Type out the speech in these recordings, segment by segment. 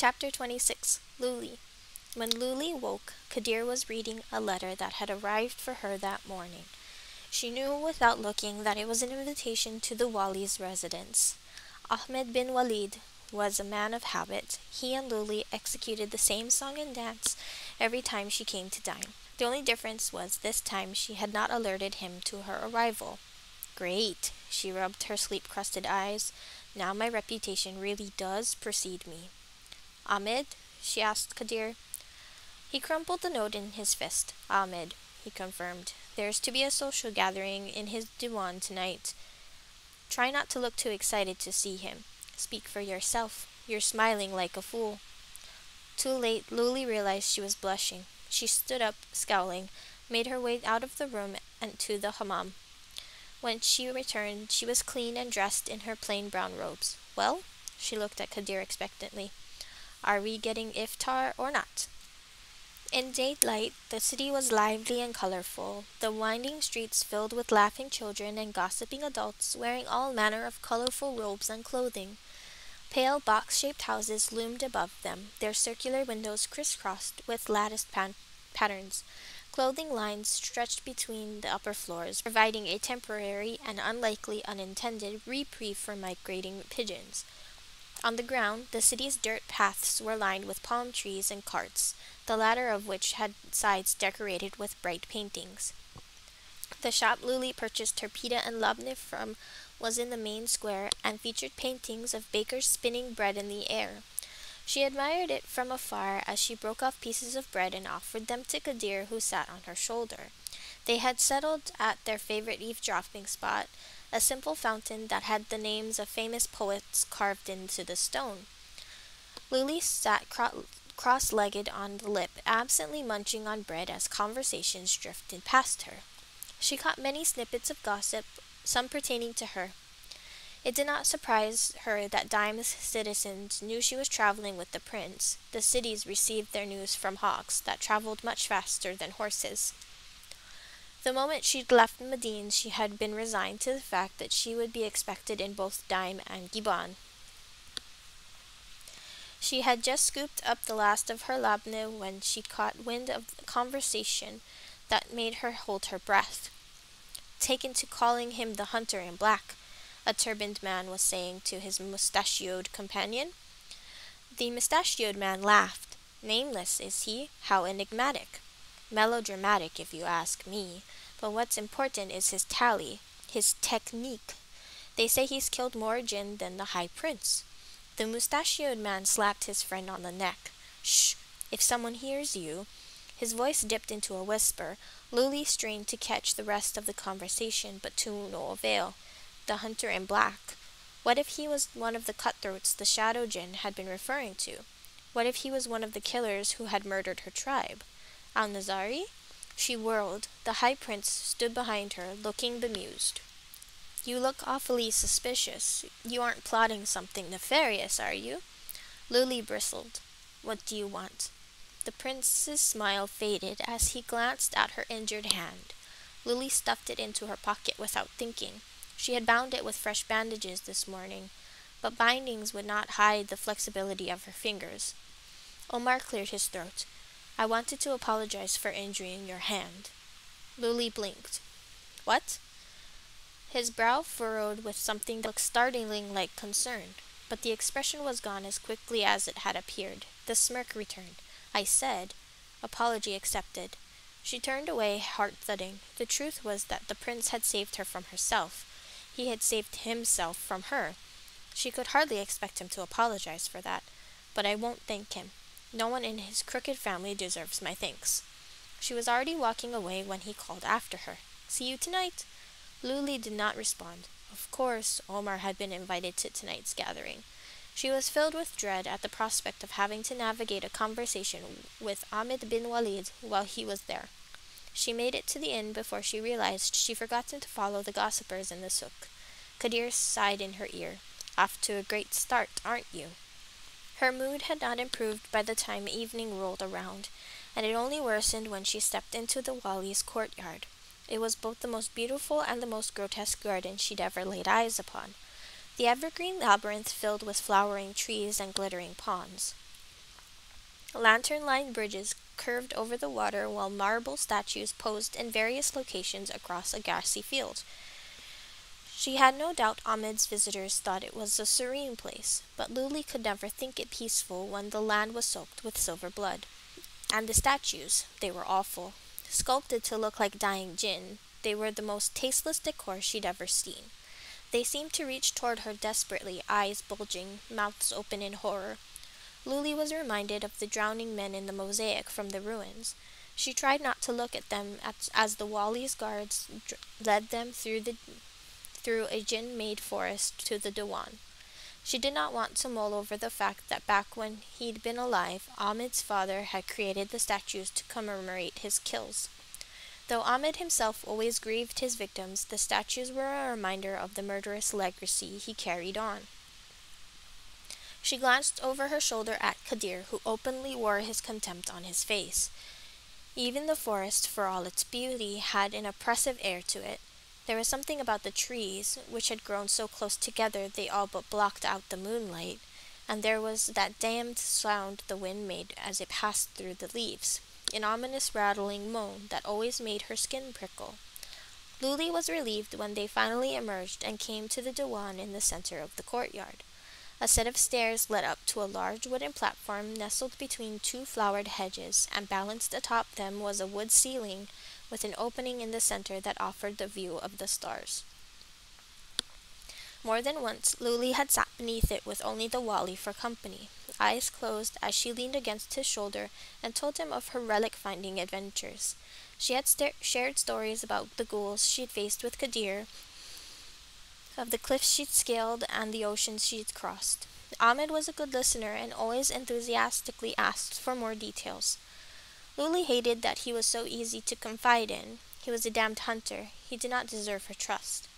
Chapter 26. Luli. When Luli woke, Kadir was reading a letter that had arrived for her that morning. She knew without looking that it was an invitation to the wali's residence. Ahmed bin Walid was a man of habit. He and Luli executed the same song and dance every time she came to dine. The only difference was this time she had not alerted him to her arrival. Great, she rubbed her sleep-crusted eyes. Now my reputation really does precede me. Ahmed? She asked Kadir. He crumpled the note in his fist. Ahmed, he confirmed. There's to be a social gathering in his diwan tonight. Try not to look too excited to see him. Speak for yourself. You're smiling like a fool. Too late, Luli realized she was blushing. She stood up, scowling, made her way out of the room and to the hammam. When she returned, she was clean and dressed in her plain brown robes. Well? She looked at Kadir expectantly. Are we getting iftar or not? In daylight, the city was lively and colorful, the winding streets filled with laughing children and gossiping adults wearing all manner of colorful robes and clothing. Pale box-shaped houses loomed above them, their circular windows crisscrossed with latticed patterns. Clothing lines stretched between the upper floors, providing a temporary and unlikely unintended reprieve for migrating pigeons. On the ground, the city's dirt paths were lined with palm trees and carts, the latter of which had sides decorated with bright paintings. The shop Luli purchased her pita and labneh from was in the main square and featured paintings of bakers spinning bread in the air. She admired it from afar as she broke off pieces of bread and offered them to Kadir, who sat on her shoulder. They had settled at their favorite eavesdropping spot, a simple fountain that had the names of famous poets carved into the stone. Luli sat cross-legged on the lip, absently munching on bread as conversations drifted past her. She caught many snippets of gossip, some pertaining to her. It did not surprise her that Dime's citizens knew she was traveling with the prince. The cities received their news from hawks that traveled much faster than horses. The moment she'd left Medine, she had been resigned to the fact that she would be expected in both Dime and Giban. She had just scooped up the last of her labneh when she caught wind of the conversation that made her hold her breath. Taken to calling him the hunter in black, a turbaned man was saying to his mustachioed companion. The mustachioed man laughed. Nameless, is he? How enigmatic. Melodramatic, if you ask me. But what's important is his tally, his technique. They say he's killed more jinn than the high prince. The mustachioed man slapped his friend on the neck. Shh! If someone hears you. His voice dipped into a whisper. Luli strained to catch the rest of the conversation, but to no avail. The hunter in black. What if he was one of the cutthroats the shadow jinn had been referring to? What if he was one of the killers who had murdered her tribe? Al-Nazari? She whirled. The high prince stood behind her, looking bemused. You look awfully suspicious. You aren't plotting something nefarious, are you? Luli bristled. What do you want? The prince's smile faded as he glanced at her injured hand. Luli stuffed it into her pocket without thinking. She had bound it with fresh bandages this morning, but bindings would not hide the flexibility of her fingers. Omar cleared his throat. I wanted to apologize for injuring your hand. Luli blinked. What? His brow furrowed with something that looked startlingly like concern, but the expression was gone as quickly as it had appeared. The smirk returned. I said, apology accepted. She turned away, heart thudding. The truth was that the prince had saved her from herself. He had saved himself from her. She could hardly expect him to apologize for that, but I won't thank him. No one in his crooked family deserves my thanks. She was already walking away when he called after her. See you tonight. Luli did not respond. Of course, Omar had been invited to tonight's gathering. She was filled with dread at the prospect of having to navigate a conversation with Ahmed bin Walid while he was there. She made it to the inn before she realized she'd forgotten to follow the gossipers in the souk. Kadir sighed in her ear. Off to a great start, aren't you? Her mood had not improved by the time evening rolled around, and it only worsened when she stepped into the wali's courtyard. It was both the most beautiful and the most grotesque garden she'd ever laid eyes upon. The evergreen labyrinth filled with flowering trees and glittering ponds. Lantern-lined bridges curved over the water while marble statues posed in various locations across a grassy field. She had no doubt Ahmed's visitors thought it was a serene place, but Luli could never think it peaceful when the land was soaked with silver blood. And the statues, they were awful. Sculpted to look like dying jinn, they were the most tasteless decor she'd ever seen. They seemed to reach toward her desperately, eyes bulging, mouths open in horror. Luli was reminded of the drowning men in the mosaic from the ruins. She tried not to look at them as the Wali's guards led them through a jinn-made forest to the Dewan. She did not want to mull over the fact that back when he'd been alive, Ahmed's father had created the statues to commemorate his kills. Though Ahmed himself always grieved his victims, the statues were a reminder of the murderous legacy he carried on. She glanced over her shoulder at Kadir, who openly wore his contempt on his face. Even the forest, for all its beauty, had an oppressive air to it. There was something about the trees, which had grown so close together they all but blocked out the moonlight, and there was that damned sound the wind made as it passed through the leaves, an ominous rattling moan that always made her skin prickle. Luli was relieved when they finally emerged and came to the Dewan in the center of the courtyard. A set of stairs led up to a large wooden platform nestled between two flowered hedges, and balanced atop them was a wood ceiling with an opening in the center that offered the view of the stars. More than once, Luli had sat beneath it with only the Wali for company, eyes closed as she leaned against his shoulder and told him of her relic-finding adventures. She had shared stories about the ghouls she'd faced with Kadir, of the cliffs she'd scaled and the oceans she'd crossed. Ahmed was a good listener and always enthusiastically asked for more details. Luli hated that he was so easy to confide in. He was a damned hunter. He did not deserve her trust.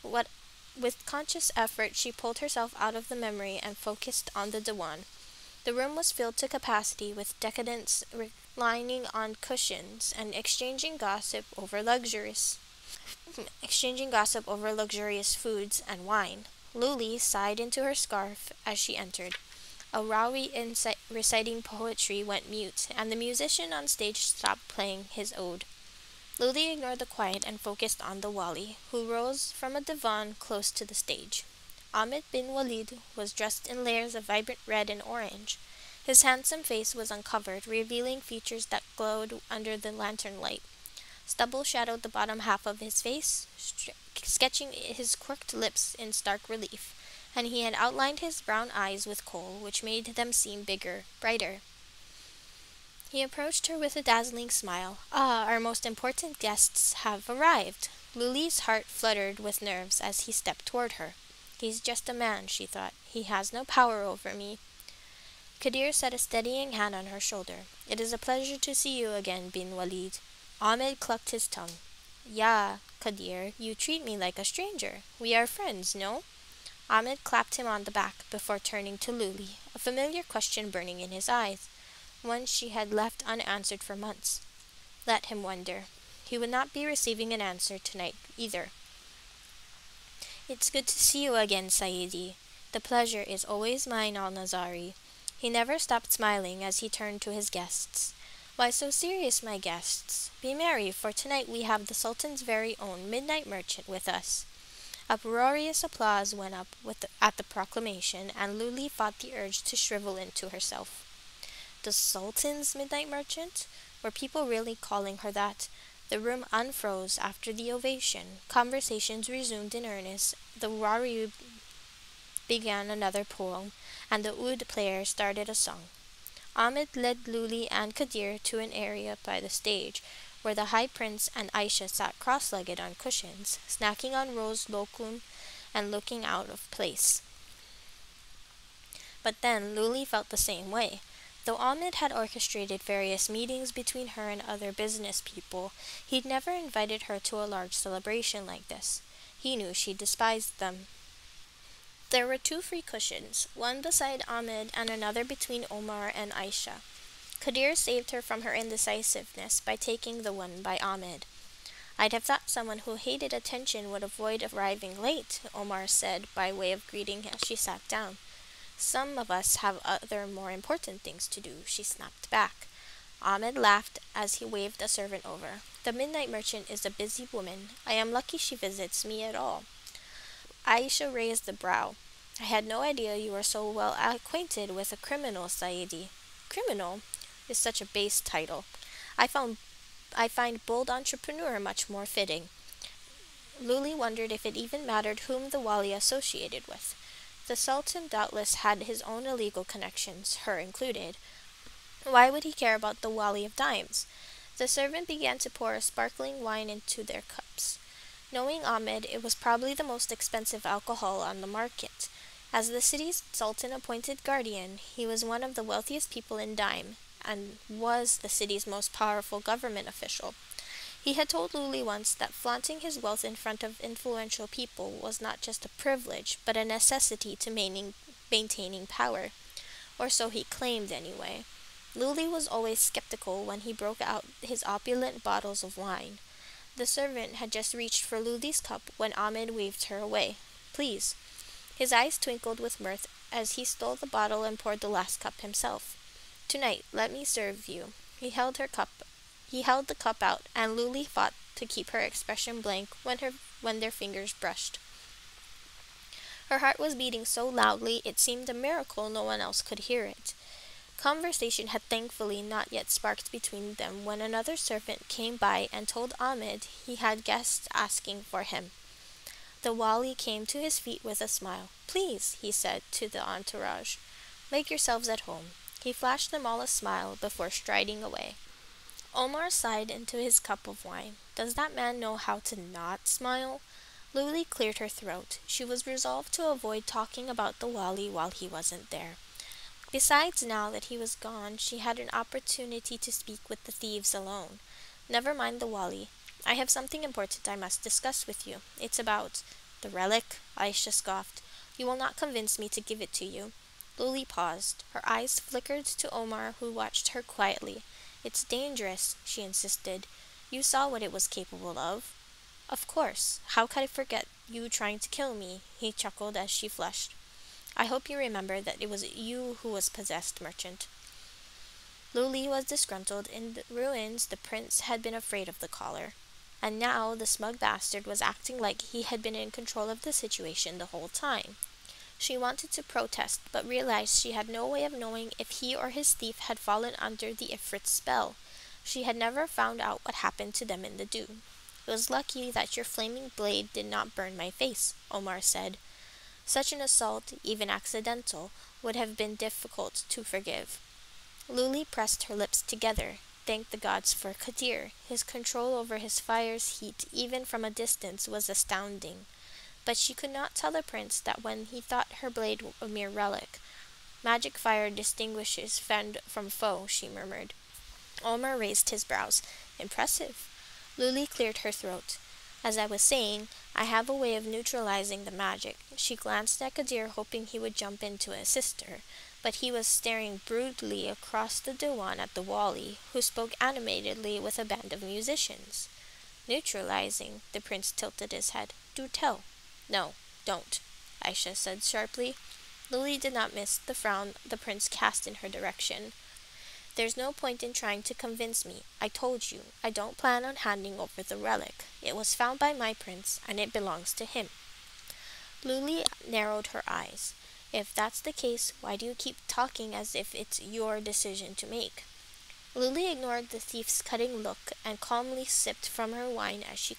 With conscious effort, she pulled herself out of the memory and focused on the Dewan. The room was filled to capacity with decadents reclining on cushions and exchanging gossip over luxurious foods and wine. Luli sighed into her scarf as she entered. A Rawi reciting poetry went mute, and the musician on stage stopped playing his ode. Luli ignored the quiet and focused on the Wali, who rose from a divan close to the stage. Ahmed bin Walid was dressed in layers of vibrant red and orange. His handsome face was uncovered, revealing features that glowed under the lantern light. Stubble shadowed the bottom half of his face, sketching his quirked lips in stark relief, and he had outlined his brown eyes with kohl, which made them seem bigger, brighter. He approached her with a dazzling smile. "Ah, our most important guests have arrived." Luli's heart fluttered with nerves as he stepped toward her. "He's just a man," she thought. "He has no power over me." Kadir set a steadying hand on her shoulder. "It is a pleasure to see you again, bin Walid." Ahmed clucked his tongue. "Ya, Kadir, you treat me like a stranger. We are friends, no?" Ahmed clapped him on the back before turning to Luli, a familiar question burning in his eyes, one she had left unanswered for months. Let him wonder. He would not be receiving an answer tonight either. "It's good to see you again, Saidi. The pleasure is always mine, Al-Nazari." He never stopped smiling as he turned to his guests. "Why so serious, my guests? Be merry, for tonight we have the Sultan's very own midnight merchant with us." Uproarious applause went up at the proclamation, and Luli fought the urge to shrivel into herself. The Sultan's midnight merchant? Were people really calling her that? The room unfroze after the ovation. Conversations resumed in earnest. The Wari began another poem, and the oud player started a song. Ahmed led Luli and Kadir to an area by the stage, where the High Prince and Aisha sat cross-legged on cushions, snacking on rose lokum and looking out of place. But then Luli felt the same way. Though Ahmed had orchestrated various meetings between her and other business people, he'd never invited her to a large celebration like this. He knew she despised them. There were 2 free cushions, one beside Ahmed and another between Omar and Aisha. Kadir saved her from her indecisiveness by taking the one by Ahmed. "I'd have thought someone who hated attention would avoid arriving late," Omar said by way of greeting as she sat down. Some of us have other more important things to do, she snapped back. Ahmed laughed as he waved a servant over. The midnight merchant is a busy woman. I am lucky she visits me at all. Aisha raised a brow. I had no idea you were so well acquainted with a criminal, Saidi. Criminal is such a base title. I find bold entrepreneur much more fitting. Luli wondered if it even mattered whom the wali associated with. The Sultan doubtless had his own illegal connections, her included. Why would he care about the wali of dimes? The servant began to pour sparkling wine into their cups. Knowing Ahmed, it was probably the most expensive alcohol on the market. As the city's Sultan-appointed guardian, he was one of the wealthiest people in Dime, and was the city's most powerful government official. He had told Luli once that flaunting his wealth in front of influential people was not just a privilege, but a necessity to maintaining power. Or so he claimed, anyway. Luli was always skeptical when he broke out his opulent bottles of wine. The servant had just reached for Luli's cup when Ahmed waved her away. Please. His eyes twinkled with mirth as he stole the bottle and poured the last cup himself. Tonight, let me serve you. He held the cup out, and Luli fought to keep her expression blank when their fingers brushed. Her heart was beating so loudly it seemed a miracle no one else could hear it. Conversation had thankfully not yet sparked between them when another servant came by and told Ahmed he had guests asking for him. The wali came to his feet with a smile. Please, he said to the entourage, make yourselves at home. He flashed them all a smile before striding away. Omar sighed into his cup of wine. Does that man know how to not smile? Luli cleared her throat. She was resolved to avoid talking about the wali while he wasn't there. Besides, now that he was gone, she had an opportunity to speak with the thieves alone. Never mind the wali. I have something important I must discuss with you. It's about the relic, Aisha scoffed. You will not convince me to give it to you. Luli paused. Her eyes flickered to Omar, who watched her quietly. It's dangerous, she insisted. You saw what it was capable of. Of course. How could I forget you trying to kill me? He chuckled as she flushed. I hope you remember that it was you who was possessed, merchant. Luli was disgruntled. In the ruins, the prince had been afraid of the collar. And now the smug bastard was acting like he had been in control of the situation the whole time. She wanted to protest, but realized she had no way of knowing if he or his thief had fallen under the Ifrit's spell. She had never found out what happened to them in the dew. It was lucky that your flaming blade did not burn my face, Omar said. Such an assault, even accidental, would have been difficult to forgive. Luli pressed her lips together. Thanked the gods for Kadir. His control over his fire's heat, even from a distance, was astounding. But she could not tell the prince that when he thought her blade a mere relic. Magic fire distinguishes friend from foe, she murmured. Omar raised his brows. Impressive. Luli cleared her throat. As I was saying, I have a way of neutralizing the magic. She glanced at Kadir, hoping he would jump in to assist her, but he was staring broodingly across the diwan at the wali, who spoke animatedly with a band of musicians. Neutralizing, the prince tilted his head. Do tell. No, don't, Aisha said sharply. Luli did not miss the frown the prince cast in her direction. There's no point in trying to convince me. I told you, I don't plan on handing over the relic. It was found by my prince, and it belongs to him. Luli narrowed her eyes. If that's the case, why do you keep talking as if it's your decision to make? Luli ignored the thief's cutting look and calmly sipped from her wine as she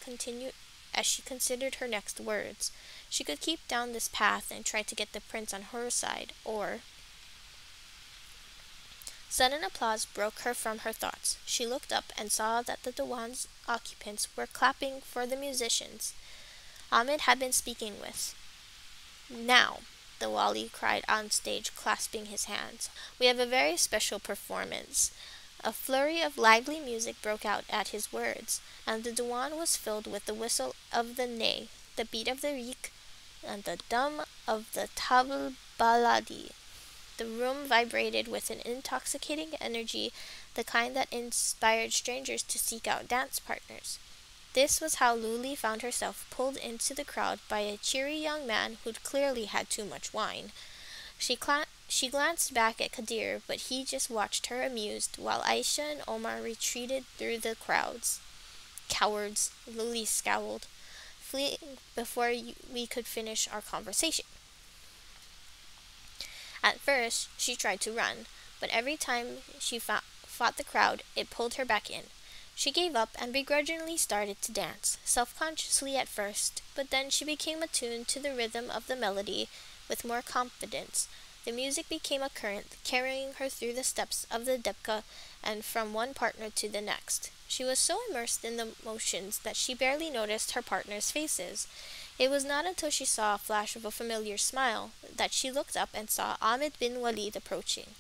considered her next words. She could keep down this path and try to get the prince on her side, or... Sudden applause broke her from her thoughts. She looked up and saw that the diwan's occupants were clapping for the musicians Ahmed had been speaking with. Now, the wali cried on stage, clasping his hands, we have a very special performance. A flurry of lively music broke out at his words, and the diwan was filled with the whistle of the ney, the beat of the rik, and the dum of the tabl baladi. The room vibrated with an intoxicating energy, the kind that inspired strangers to seek out dance partners. This was how Luli found herself pulled into the crowd by a cheery young man who'd clearly had too much wine. She She glanced back at Kadir, but he just watched her amused, while Aisha and Omar retreated through the crowds. Cowards, Lily scowled, fleeing before we could finish our conversation. At first, she tried to run, but every time she fought the crowd, it pulled her back in. She gave up and begrudgingly started to dance, self-consciously at first, but then she became attuned to the rhythm of the melody with more confidence. The music became a current, carrying her through the steps of the debka and from one partner to the next. She was so immersed in the motions that she barely noticed her partners' faces. It was not until she saw a flash of a familiar smile that she looked up and saw Ahmed bin Walid approaching.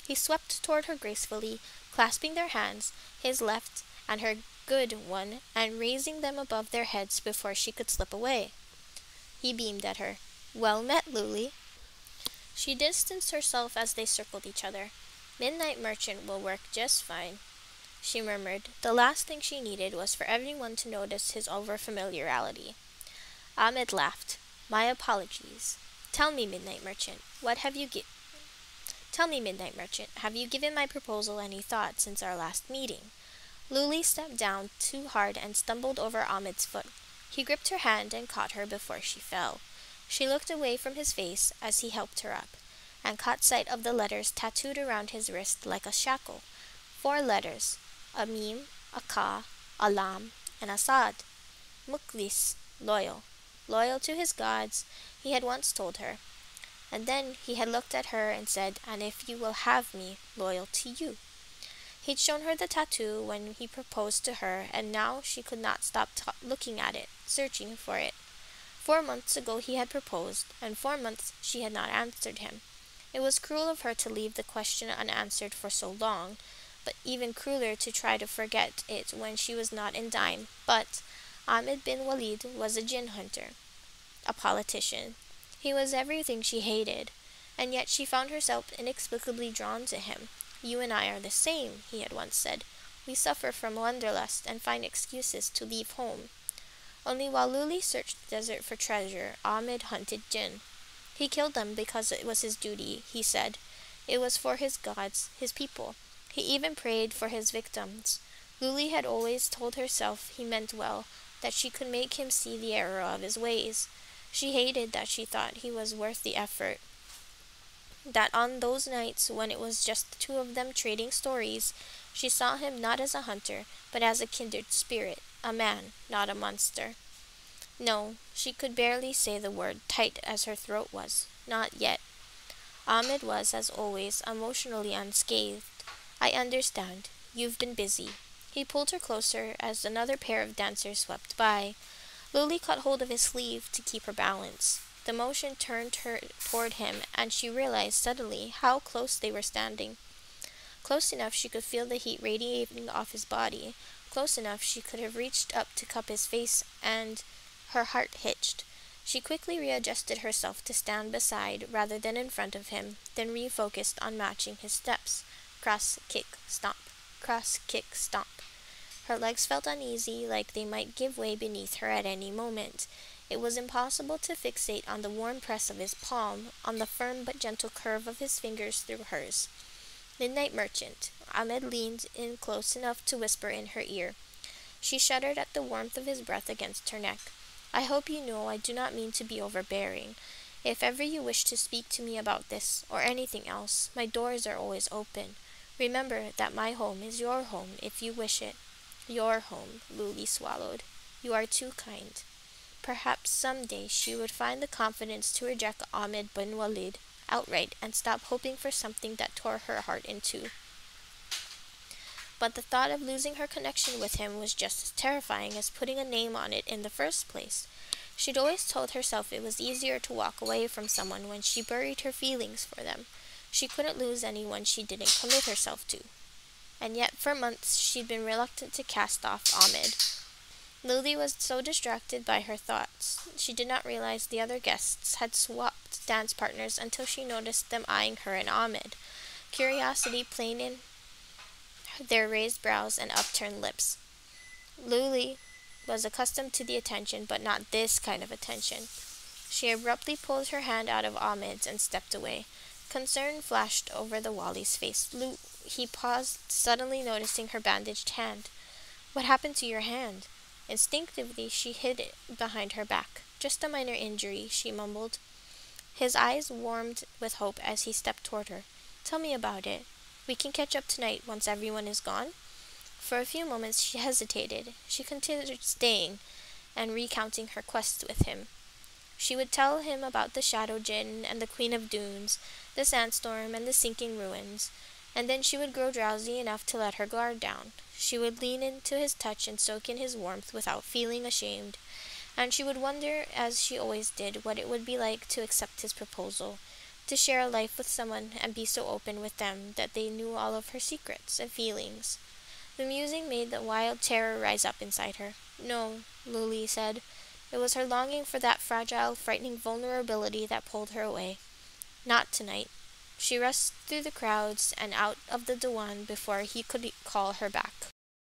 He swept toward her gracefully, clasping their hands, his left and her good one, and raising them above their heads before she could slip away. He beamed at her. "Well met, Luli." She distanced herself as they circled each other. "Midnight Merchant will work just fine," she murmured. The last thing she needed was for everyone to notice his over-familiarity. Ahmed laughed. "My apologies. Tell me, Midnight Merchant, have you given my proposal any thought since our last meeting?" Luli stepped down too hard and stumbled over Ahmed's foot. He gripped her hand and caught her before she fell. She looked away from his face as he helped her up, and caught sight of the letters tattooed around his wrist like a shackle. 4 letters, a mim, a ka, a lam, and a sad. Muklis, loyal. Loyal to his gods, he had once told her. And then he had looked at her and said, "And if you will have me, loyal to you." He'd shown her the tattoo when he proposed to her, and now she could not stop looking at it, searching for it. 4 months ago he had proposed, and 4 months she had not answered him. It was cruel of her to leave the question unanswered for so long, but even crueler to try to forget it when she was not in dime. But Ahmed bin Walid was a jinn hunter, a politician. He was everything she hated, and yet she found herself inexplicably drawn to him. "You and I are the same," he had once said. "We suffer from wanderlust and find excuses to leave home." Only while Luli searched the desert for treasure, Ahmed hunted jinn. He killed them because it was his duty, he said. It was for his gods, his people. He even prayed for his victims. Luli had always told herself he meant well, that she could make him see the error of his ways. She hated that she thought he was worth the effort. That on those nights when it was just the 2 of them trading stories, she saw him not as a hunter, but as a kindred spirit, a man, not a monster. No, she could barely say the word, tight as her throat was. Not yet. Ahmed was, as always, emotionally unscathed. "I understand. You've been busy." He pulled her closer as another pair of dancers swept by. Luli caught hold of his sleeve to keep her balance. The motion turned her toward him, and she realized suddenly how close they were standing. Close enough she could feel the heat radiating off his body. Close enough she could have reached up to cup his face, and her heart hitched. She quickly readjusted herself to stand beside rather than in front of him, then refocused on matching his steps. Cross, kick, stomp. Cross, kick, stomp. Her legs felt uneasy, like they might give way beneath her at any moment. It was impossible to fixate on the warm press of his palm, on the firm but gentle curve of his fingers through hers. "Midnight Merchant." Ahmed leaned in close enough to whisper in her ear. She shuddered at the warmth of his breath against her neck. "I hope you know I do not mean to be overbearing. If ever you wish to speak to me about this, or anything else, my doors are always open. Remember that my home is your home if you wish it." "Your home," Luli swallowed. "You are too kind." Perhaps some day she would find the confidence to reject Ahmed bin Walid outright and stop hoping for something that tore her heart in two. But the thought of losing her connection with him was just as terrifying as putting a name on it in the first place. She'd always told herself it was easier to walk away from someone when she buried her feelings for them. She couldn't lose anyone she didn't commit herself to. And yet for months she'd been reluctant to cast off Ahmed. Lily was so distracted by her thoughts, she did not realize the other guests had swapped dance partners until she noticed them eyeing her and Ahmed. Curiosity plain in their raised brows and upturned lips. Luli was accustomed to the attention, but not this kind of attention. She abruptly pulled her hand out of Ahmed's and stepped away. Concern flashed over the Wally's face. He paused, suddenly noticing her bandaged hand. "What happened to your hand?" Instinctively, she hid it behind her back. "Just a minor injury," she mumbled. His eyes warmed with hope as he stepped toward her. "Tell me about it. We can catch up tonight once everyone is gone?" For a few moments she hesitated. She considered staying and recounting her quest with him. She would tell him about the Shadow Djinn and the Queen of Dunes, the sandstorm and the sinking ruins, and then she would grow drowsy enough to let her guard down. She would lean into his touch and soak in his warmth without feeling ashamed, and she would wonder, as she always did, what it would be like to accept his proposal, to share a life with someone and be so open with them that they knew all of her secrets and feelings. The musing made the wild terror rise up inside her. "No," Luli said. It was her longing for that fragile, frightening vulnerability that pulled her away. "Not tonight." She rushed through the crowds and out of the Dewan before he could call her back.